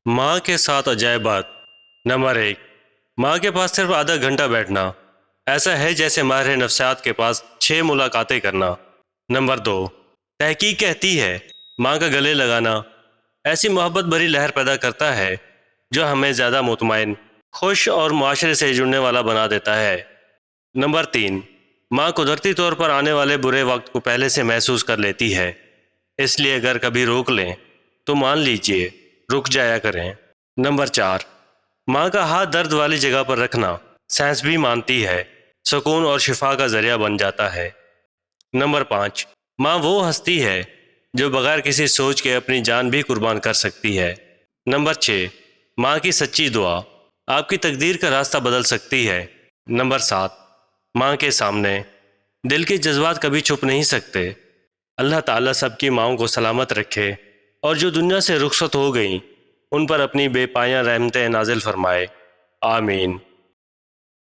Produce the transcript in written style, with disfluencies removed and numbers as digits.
ماں کے ساتھ عجائبات۔ نمبر 1، ماں کے پاس صرف آدھا گھنٹہ بیٹھنا ایسا ہے جیسے ماہر نفسیات کے پاس 6 ملاقاتیں کرنا۔ نمبر 2، تحقیق کہتی ہے ماں کا گلے لگانا ایسی محبت بھری لہر پیدا کرتا ہے جو ہمیں زیادہ مطمئن، خوش اور معاشرے سے جڑنے والا بنا دیتا ہے۔ نمبر 3، ماں قدرتی طور پر آنے والے برے وقت کو پہلے سے محسوس کر لیتی ہے، اس لیے اگر کبھی روک لیں تو مان لیجئے رک جایا کریں۔ نمبر 4، ماں کا ہاتھ درد والی جگہ پر رکھنا سائنس بھی مانتی ہے سکون اور شفا کا ذریعہ بن جاتا ہے۔ نمبر 5، ماں وہ ہستی ہے جو بغیر کسی سوچ کے اپنی جان بھی قربان کر سکتی ہے۔ نمبر 6، ماں کی سچی دعا آپ کی تقدیر کا راستہ بدل سکتی ہے۔ نمبر 7، ماں کے سامنے دل کے جذبات کبھی چھپ نہیں سکتے۔ اللہ تعالیٰ سب کی ماؤں کو سلامت رکھے اور جو دنیا سے رخصت ہو گئیں ان پر اپنی بے پایاں رحمتیں نازل فرمائے، آمین۔